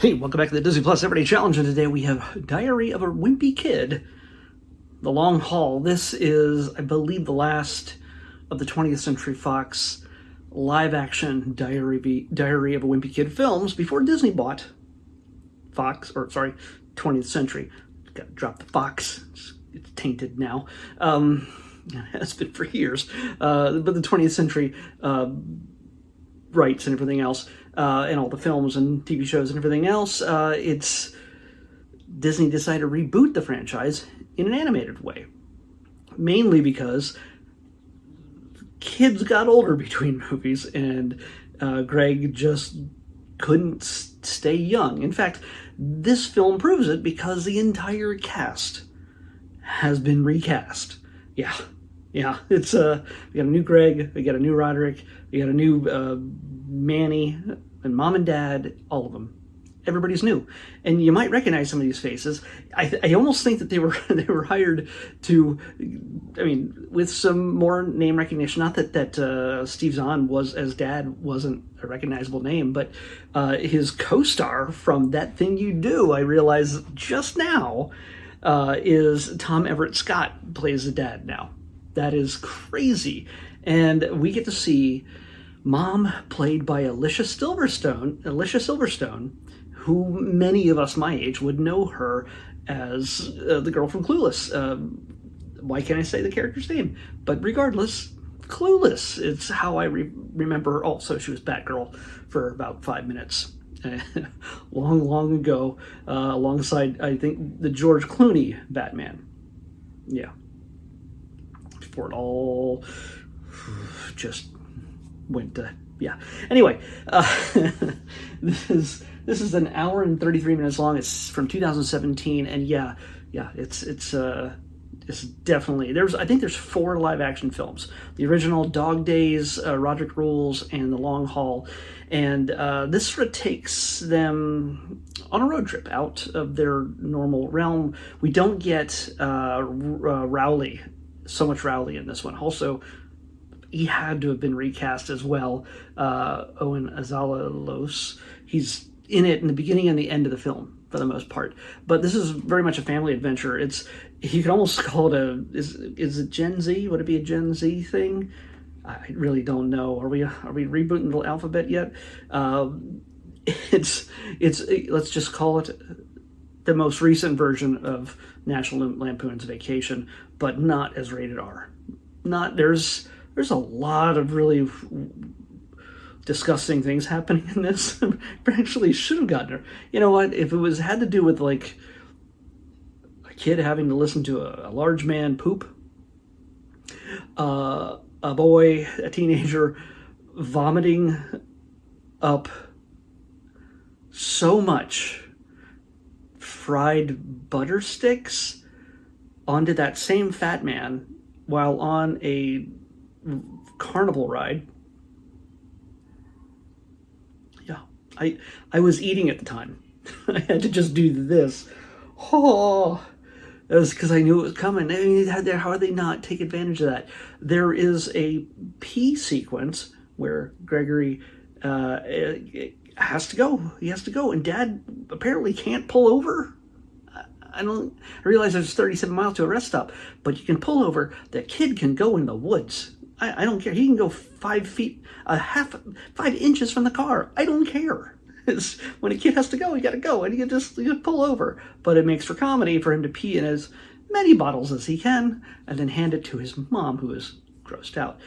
Hey, welcome back to the Disney Plus Everyday Challenge, and today we have Diary of a Wimpy Kid, The Long Haul. This is, I believe, the last of the 20th Century Fox live-action Diary of a Wimpy Kid films before Disney bought 20th Century. Got to drop the Fox. It's tainted now. It has been for years. But the 20th Century rights and everything else, and all the films and TV shows and everything else, Disney decided to reboot the franchise in an animated way. Mainly because kids got older between movies, and Greg just couldn't stay young. In fact, this film proves it because the entire cast has been recast. Yeah, it's we got a new Greg, we got a new Roderick, we got a new Manny, and Mom and Dad, all of them. Everybody's new, and you might recognize some of these faces. I almost think that they were hired to, I mean, with some more name recognition. Not that Steve Zahn was as Dad wasn't a recognizable name, but his co-star from That Thing You Do, I realize just now, is Tom Everett Scott plays the dad now. That is crazy, and we get to see Mom played by Alicia Silverstone, who many of us my age would know her as the girl from Clueless. Why can't I say the character's name? But regardless, Clueless. It's how I remember her. Also, she was Batgirl for about 5 minutes. long ago, alongside, I think, the George Clooney Batman. Yeah. Before it all just went to, yeah. Anyway, this is an hour and 33 minutes long. It's from 2017, and yeah, it's definitely, I think there's 4 live action films: the original, Dog Days, Roderick Rules, and The Long Haul. And this sort of takes them on a road trip out of their normal realm. We don't get Rowley, so much Rowley in this one. Also, he had to have been recast as well. Owen Azalos, he's in it in the beginning and the end of the film for the most part. But this is very much a family adventure. You can almost call it is it Gen Z? Would it be a Gen Z thing? I really don't know. Are we rebooting the alphabet yet? It's let's just call it the most recent version of National Lampoon's Vacation, but not as rated R. There's a lot of really disgusting things happening in this. Actually should have gotten her. You know what? If it had to do with like a kid having to listen to a large man poop, a boy, a teenager, vomiting up so much fried butter sticks onto that same fat man while on a carnival ride. Yeah, I was eating at the time. I had to just do this. Oh, it was because I knew it was coming. I mean, how did they not take advantage of that? There is a pee sequence where Gregory has to go. He has to go, and Dad apparently can't pull over. I realize there's 37 miles to a rest stop, but you can pull over. The kid can go in the woods. I don't care. He can go 5 feet, 5 inches from the car. I don't care. When a kid has to go, he got to go, and you just pull over. But it makes for comedy for him to pee in as many bottles as he can, and then hand it to his mom, who is grossed out.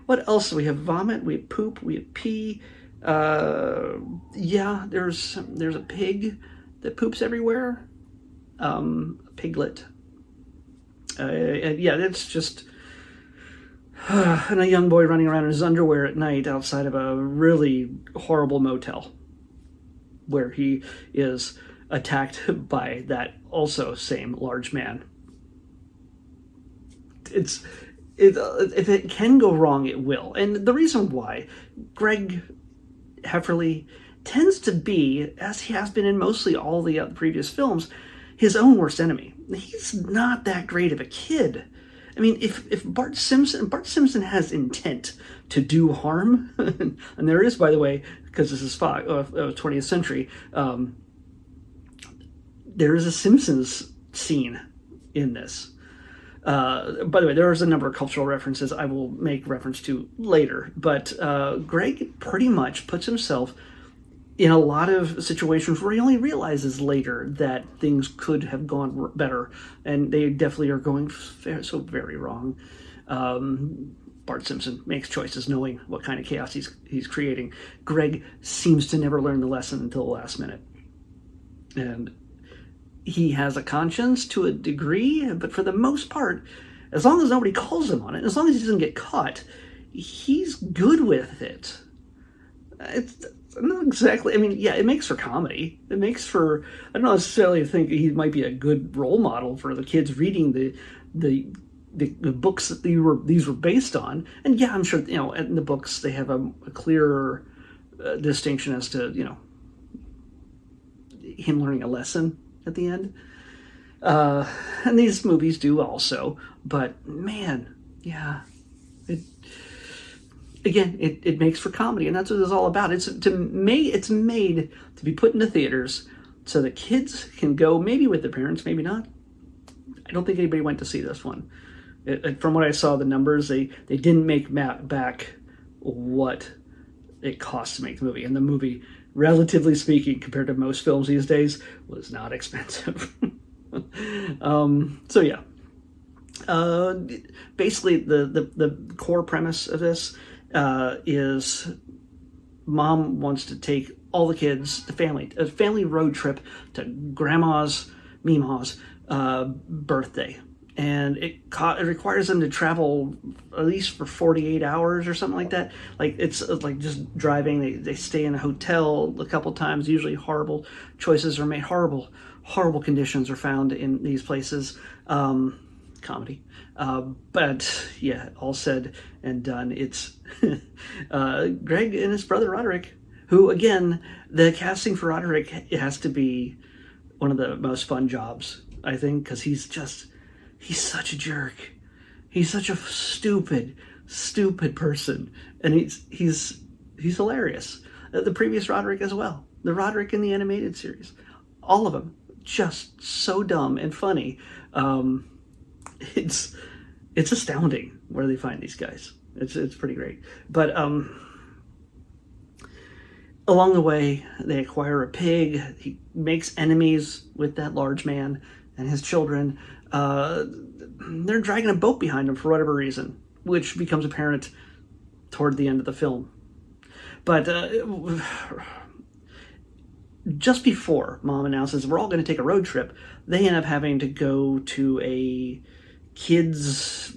What else? We have vomit, we have poop, we have pee. Yeah, there's a pig that poops everywhere. A piglet. Yeah, it's just and a young boy running around in his underwear at night outside of a really horrible motel where he is attacked by that also same large man. If it can go wrong, it will. And the reason why Greg Hefferly tends to be, as he has been in mostly all the previous films, his own worst enemy. He's not that great of a kid. I mean, if Bart Simpson has intent to do harm, and there is, by the way, because this is 20th century, there is a Simpsons scene in this. By the way, there's a number of cultural references I will make reference to later, but Greg pretty much puts himself in a lot of situations where he only realizes later that things could have gone better, and they definitely are going so very wrong. Bart Simpson makes choices knowing what kind of chaos he's creating. Greg seems to never learn the lesson until the last minute. And he has a conscience to a degree, but for the most part, as long as nobody calls him on it, as long as he doesn't get caught, he's good with it. It's not exactly, I mean, yeah, it makes for comedy. It makes for, I don't necessarily think he might be a good role model for the kids reading the books that these were based on. And yeah, I'm sure, in the books they have a clearer distinction as to, him learning a lesson at the end. And these movies do also, but man, yeah, it makes for comedy, and that's what it's all about. It's made to be put into theaters so that kids can go, maybe with their parents, maybe not. I don't think anybody went to see this one. From what I saw, the numbers, they didn't make back what it cost to make the movie, and the movie, relatively speaking, compared to most films these days, was not expensive. So yeah, basically the core premise of this is mom wants to take all the kids, a family road trip to grandma's, Meemaw's birthday. And it requires them to travel at least for 48 hours or something like that. Like, it's like just driving. They stay in a hotel a couple times. Usually horrible choices are made. Horrible conditions are found in these places. Comedy. But yeah, all said and done, it's Greg and his brother Roderick, who, again, the casting for Roderick, it has to be one of the most fun jobs, I think, because he's such a jerk. He's such a stupid person, and he's hilarious. The previous Roderick as well. The Roderick in the animated series, all of them, just so dumb and funny. It's astounding where they find these guys. It's pretty great. But along the way, they acquire a pig. He makes enemies with that large man and his children. They're dragging a boat behind them for whatever reason, which becomes apparent toward the end of the film. But just before Mom announces we're all going to take a road trip, they end up having to go to a kids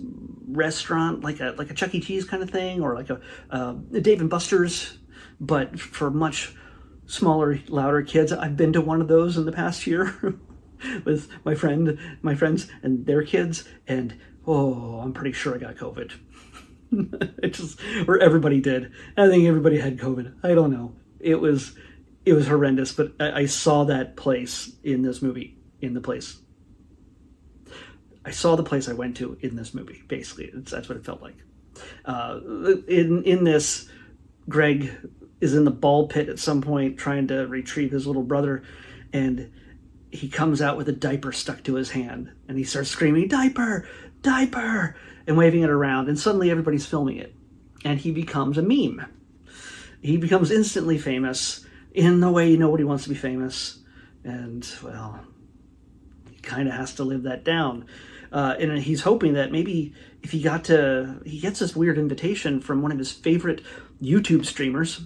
restaurant, like a Chuck E. Cheese kind of thing, or like a Dave and Buster's, but for much smaller, louder kids. I've been to one of those in the past year with my friends and their kids, and I'm pretty sure I got COVID. Or everybody did. I think everybody had COVID. I don't know. It was horrendous, but I saw that place in this movie, I saw the place I went to in this movie, basically. That's what it felt like. In this, Greg is in the ball pit at some point trying to retrieve his little brother, and he comes out with a diaper stuck to his hand, and he starts screaming, "Diaper! Diaper!" and waving it around, and suddenly everybody's filming it. And he becomes a meme. He becomes instantly famous in the way nobody wants to be famous. And, well, he kind of has to live that down. And he's hoping that maybe if he gets this weird invitation from one of his favorite YouTube streamers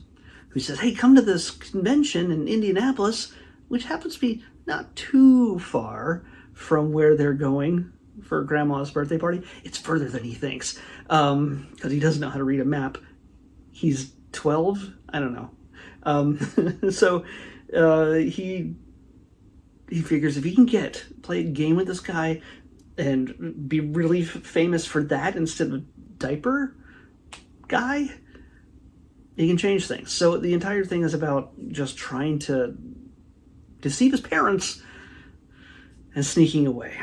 who says, "Hey, come to this convention in Indianapolis," which happens to be not too far from where they're going for Grandma's birthday party. It's further than he thinks, because he doesn't know how to read a map. He's 12? I don't know. So he figures if he can play a game with this guy and be really famous for that instead of diaper guy, he can change things. So the entire thing is about just trying to deceive his parents and sneaking away.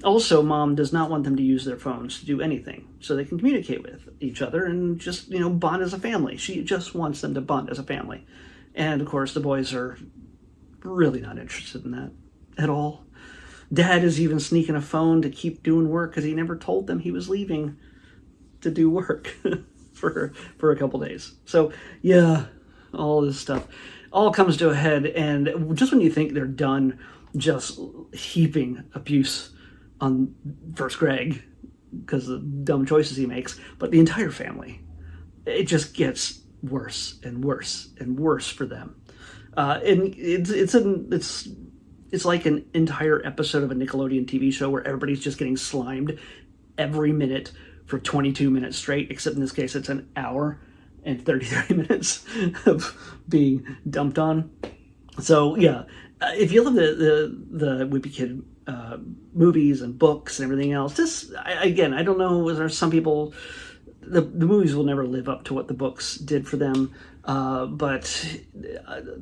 Also, Mom does not want them to use their phones to do anything, so they can communicate with each other and just, bond as a family. She just wants them to bond as a family. And, of course, the boys are really not interested in that at all. Dad is even sneaking a phone to keep doing work because he never told them he was leaving to do work for a couple days. So, yeah, all this stuff all comes to a head, and just when you think they're done just heaping abuse on first Greg because of the dumb choices he makes, but the entire family, it just gets worse and worse and worse for them. And it's like an entire episode of a Nickelodeon TV show where everybody's just getting slimed every minute for 22 minutes straight, except in this case it's an hour and 33 minutes of being dumped on. So yeah, if you love the Wimpy Kid movies and books and everything else, I don't know, there are some people, the movies will never live up to what the books did for them, but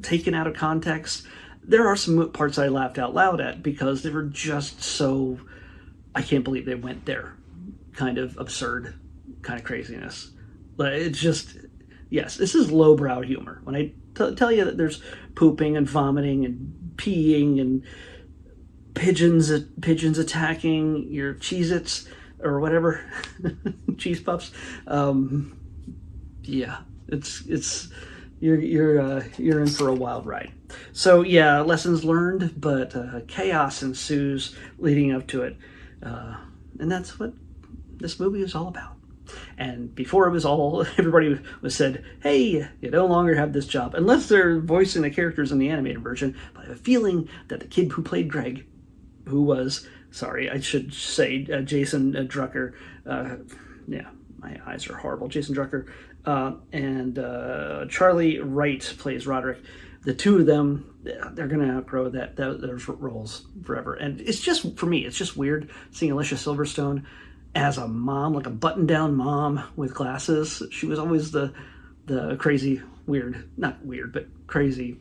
taken out of context, there are some parts I laughed out loud at because they were just so, I can't believe they went there, kind of absurd, kind of craziness. But it's just, yes, this is lowbrow humor. When I tell you that there's pooping and vomiting and peeing and pigeons attacking your Cheez-Its or whatever, cheese puffs. Yeah, it's you're in for a wild ride. So yeah, lessons learned, but chaos ensues leading up to it, and that's what this movie is all about. And before it was all, everybody was said, hey, you no longer have this job, unless they're voicing the characters in the animated version. But I have a feeling that the kid who played Greg, who was, sorry, I should say Jason Drucker, yeah, my eyes are horrible, Jason Drucker, and Charlie Wright plays Roderick. The two of them, they're going to outgrow those roles forever. And it's just, for me, it's just weird seeing Alicia Silverstone as a mom, like a button-down mom with glasses. She was always the crazy, weird, not weird, but crazy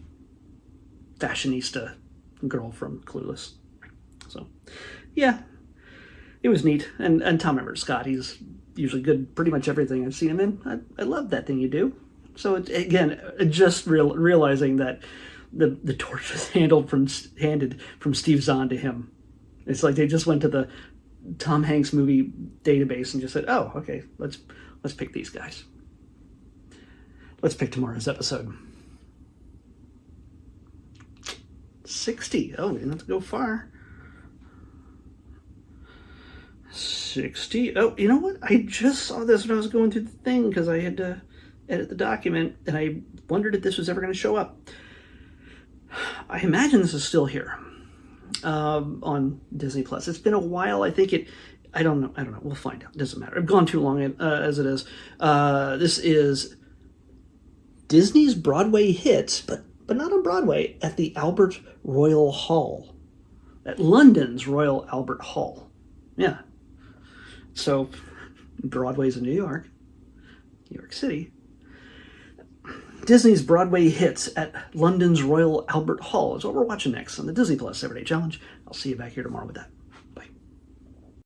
fashionista girl from Clueless. So, yeah, it was neat. And Tom Everett Scott, he's usually good pretty much everything I've seen him in. I love That Thing You Do. So, again, just realizing that the torch was handed from Steve Zahn to him. It's like they just went to the Tom Hanks movie database and just said, oh, okay, let's pick these guys. Let's pick tomorrow's episode. 60. Oh, we didn't have to go far. 60. Oh, you know what? I just saw this when I was going through the thing because I had to edit the document, and I wondered if this was ever going to show up. I imagine this is still here. On Disney Plus. It's been a while. I don't know. We'll find out. It doesn't matter. I've gone too long as it is. This is Disney's Broadway hits, but not on Broadway, at the Albert Royal Hall. At London's Royal Albert Hall. Yeah. So, Broadway's in New York City. Disney's Broadway hits at London's Royal Albert Hall is what we're watching next on the Disney Plus Everyday Challenge. I'll see you back here tomorrow with that.